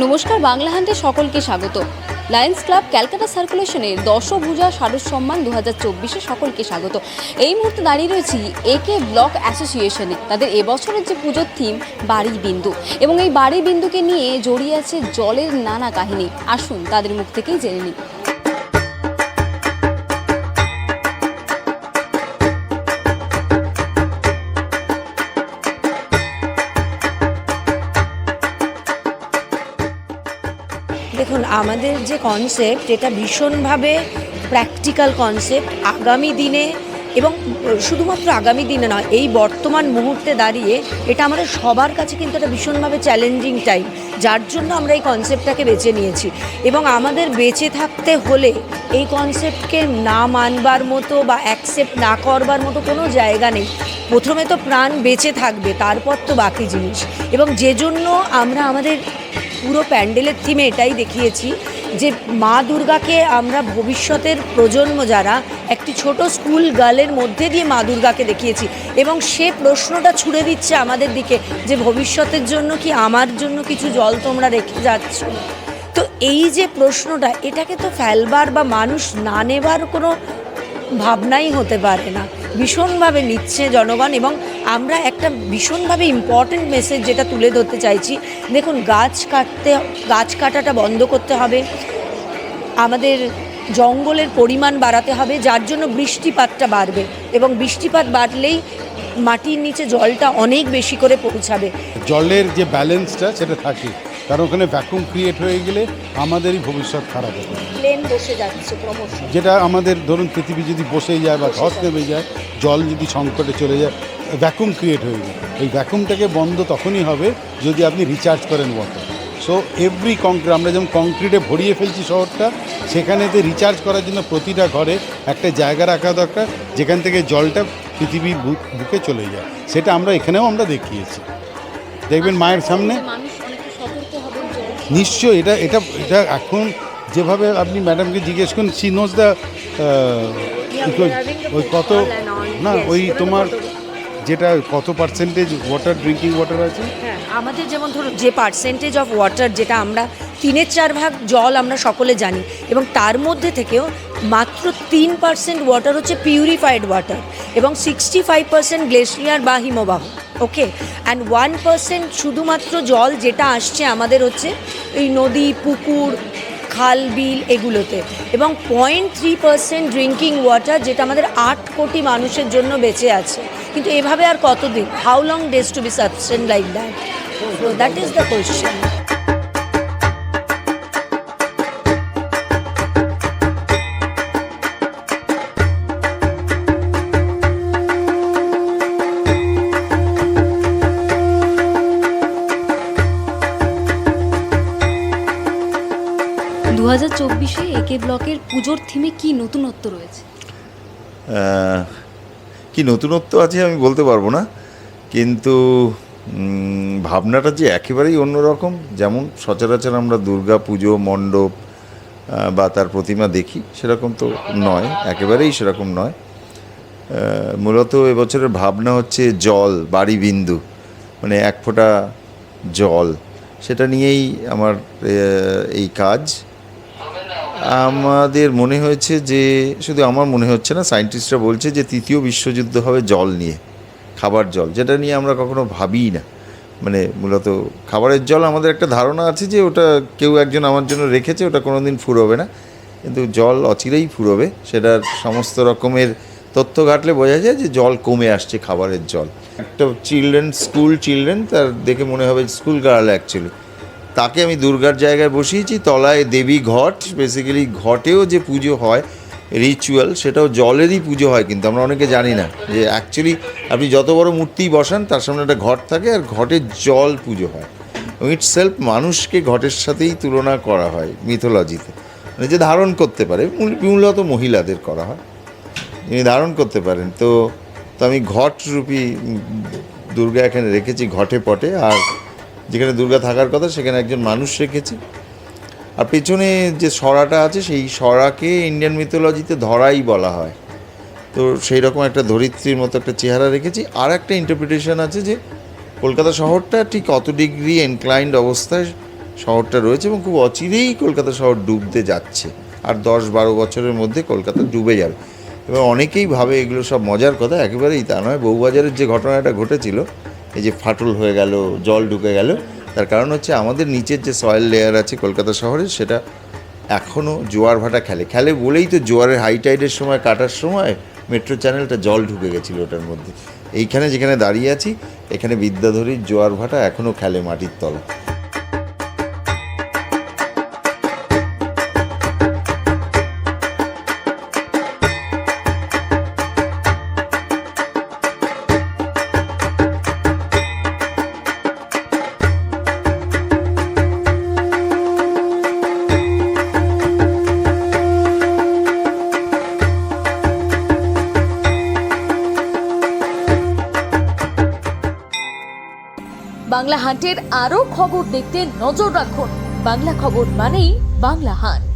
নমস্কার, বাংলা হান্টে সকলকে স্বাগত। লায়ন্স ক্লাব ক্যালকাটা সার্কুলেশনের দশভুজা শারদ সম্মান 2024-এ সকলকে স্বাগত। এই মুহূর্তে দাঁড়িয়ে রয়েছি একে ব্লক অ্যাসোসিয়েশনে। তাদের এবছরের যে পুজোর থিম বাড়ি বিন্দু, এবং এই বাড়ি বিন্দুকে নিয়ে জড়িয়ে আছে জলের নানা কাহিনী। আসুন তাদের মুখ থেকেই জেনে নিই। দেখুন, আমাদের যে কনসেপ্ট এটা ভীষণভাবে প্র্যাকটিক্যাল কনসেপ্ট। আগামী দিনে, এবং শুধুমাত্র আগামী দিনে নয়, এই বর্তমান মুহূর্তে দাঁড়িয়ে এটা আমাদের সবার কাছে কিন্তু একটা ভীষণভাবে চ্যালেঞ্জিং টাইম, যার জন্য আমরা এই কনসেপ্টটাকে বেছে নিয়েছি। এবং আমাদের বেঁচে থাকতে হলে এই কনসেপ্টকে না মানবার মতো বা অ্যাকসেপ্ট না করবার মতো কোনো জায়গা নেই। প্রথমে তো প্রাণ বেঁচে থাকবে, তারপর তো বাকি জিনিস। এবং যে জন্য আমরা আমাদের পুরো প্যান্ডেলের থিমে এটাই দেখিয়েছি যে মা দুর্গাকে আমরা ভবিষ্যতের প্রজন্ম যারা একটি ছোট স্কুল গার্লের মধ্যে দিয়ে মা দুর্গাকে দেখিয়েছি, এবং সে প্রশ্নটা ছুড়ে দিচ্ছে আমাদের দিকে যে ভবিষ্যতের জন্য কি আমার জন্য কিছু জল তোমরা রেখে যাচ্ছ। তো এই যে প্রশ্নটা, এটাকে তো ফেলবার বা মানুষ না নেবার কোনো ভাবনাই হতে পারে না। ভীষণভাবে নিচ্ছে জনগণ, এবং আমরা একটা ভীষণভাবে ইম্পর্ট্যান্ট মেসেজ যেটা তুলে ধরতে চাইছি। দেখুন, গাছ কাটাটা বন্ধ করতে হবে, আমাদের জঙ্গলের পরিমাণ বাড়াতে হবে, যার জন্য বৃষ্টিপাতটা বাড়বে, এবং বৃষ্টিপাত বাড়লেই মাটির নিচে জলটা অনেক বেশি করে পৌঁছাবে। জলের যে ব্যালেন্সটা সেটা থাকে, কারণ ওখানে ভ্যাকুম ক্রিয়েট হয়ে গেলে আমাদেরই ভবিষ্যৎ খারাপ হবে। প্লেন বসে যাচ্ছে ক্রমশ, যেটা আমাদের ধরুন পৃথিবী যদি বসে যায় বা ধস নেমে যায়, জল যদি সংকটে চলে যায়, ভ্যাকুম ক্রিয়েট হয়ে যায়। এই ভ্যাকুমটাকে বন্ধ তখনই হবে যদি আপনি রিচার্জ করেন ওয়াটার। সো এভরি কংক্রিট, আমরা যেমন কংক্রিটে ভরিয়ে ফেলছি শহরটা, সেখানেতে রিচার্জ করার জন্য প্রতিটা ঘরে একটা জায়গা রাখা দরকার যেখান থেকে জলটা পৃথিবীর বুকে চলে যায়। সেটা এখানেও আমরা দেখিয়েছি। দেখবেন মায়ের সামনে নিশ্চয়ই এটা এটা এটা এখন যেভাবে আপনি ম্যাডামকে জিজ্ঞেস করুন, সি নোজ দ্য ওই কত না, ওই তোমার যেটা কত পার্সেন্টেজ ওয়াটার, ড্রিঙ্কিং ওয়াটার আছে। হ্যাঁ, আমাদের যেমন ধরুন যে পার্সেন্টেজ অফ ওয়াটার, যেটা আমরা 3/4 জল আমরা সকলে জানি, এবং তার মধ্যে থেকেও মাত্র 3% ওয়াটার হচ্ছে পিউরিফাইড ওয়াটার, এবং 65% গ্লেশিয়ার বা হিমবাহ। ওকে, অ্যান্ড 1% শুধুমাত্র জল যেটা আসছে আমাদের হচ্ছে এই নদী, পুকুর, খাল, বিল এগুলোতে, এবং 0.3% ড্রিঙ্কিং ওয়াটার, যেটা আমাদের 8 কোটি মানুষের জন্য বেঁচে আছে। কিন্তু এভাবে আর কতদিন? How long days to be sustained like that? So that is the question. 2024-এ একে ব্লকের পুজোর থিমে কি নতুনত্ব রয়েছে? কি নতুনত্ব আছে আমি বলতে পারবো না, কিন্তু ভাবনাটা যে একেবারেই অন্যরকম। যেমন সচরাচর আমরা দুর্গা পুজো মণ্ডপ বা তার প্রতিমা দেখি, সেরকম তো নয়, একেবারেই সেরকম নয়। মূলত এবছরের ভাবনা হচ্ছে জল বাড়ি বিন্দু, মানে এক ফোঁটা জল, সেটা নিয়েই আমার এই কাজ। আমাদের মনে হয়েছে যে, শুধু আমার মনে হচ্ছে না, সায়েন্টিস্টরা বলছে যে তৃতীয় বিশ্বযুদ্ধ হবে জল নিয়ে, খাবার জল, যেটা নিয়ে আমরা কখনো ভাবিই না। মানে মূলত খাবারের জল আমাদের একটা ধারণা আছে যে ওটা কেউ একজন আমার জন্য রেখেছে, ওটা কোনো দিন ফুরোবে না, কিন্তু জল অচিরেই ফুরোবে। সেটার সমস্ত রকমের তথ্য ঘাটলে বোঝা যায় যে জল কমে আসছে, খাবারের জল। একটা স্কুল চিলড্রেন, তার দেখে মনে হবে স্কুল গার্ল অ্যাকচুয়ালি, তাকে আমি দুর্গার জায়গায় বসিয়েছি, তলায় দেবী ঘট। বেসিক্যালি ঘটেও যে পুজো হয় রিচুয়াল, সেটাও জলেরই পুজো হয়, কিন্তু আমরা অনেকে জানি না যে অ্যাকচুয়ালি আপনি যত বড় মূর্তি বসান তার সামনে একটা ঘট থাকে, আর ঘটের জল পুজো হয়। এবং ইটসেলফ মানুষকে ঘটের সাথেই তুলনা করা হয় মিথোলজিতে, মানে যে ধারণ করতে পারে, মূলত মহিলাদের করা হয়, যিনি ধারণ করতে পারেন। তো আমি ঘটরূপী দুর্গা এখানে রেখেছি, ঘটে পটে, আর যেখানে দুর্গা থাকার কথা সেখানে একজন মানুষ রেখেছি। আর পেছনে যে সরাটা আছে, সেই সরাকে ইন্ডিয়ান মিথোলজিতে ধরাই বলা হয়। তো সেই রকম একটা ধরিত্রীর মতো একটা চেহারা রেখেছি। আর একটা ইন্টারপ্রিটেশন আছে যে কলকাতা শহরটা ঠিক কত ডিগ্রি ইনক্লাইন্ড অবস্থায় শহরটা রয়েছে এবং খুব অচিরেই কলকাতা শহর ডুবতে যাচ্ছে। আর 10-12 বছরের মধ্যে কলকাতা ডুবে যাবে। এবার অনেকেই ভাবে এগুলো সব মজার কথা, একেবারেই তা নয়। বউবাজারের যে ঘটনাটা ঘটেছিল, এই যে ফাটল হয়ে গেল, জল ঢুকে গেল, তার কারণ হচ্ছে আমাদের নিচের যে সয়েল লেয়ার আছে কলকাতা শহরে, সেটা এখনও জোয়ার ভাটা খেলে বলেই তো জোয়ারের হাই টাইডের সময় কাটার সময় মেট্রো চ্যানেলটা জল ঢুকে গেছিলো ওটার মধ্যে। এইখানে যেখানে দাঁড়িয়ে আছি, এখানে বিদ্যাধরীর জোয়ার ভাটা এখনও খেলে মাটির তলা। বাংলা হাটের আরও খবর দেখতে নজর রাখুন। বাংলা খবর মানেই বাংলা হাট।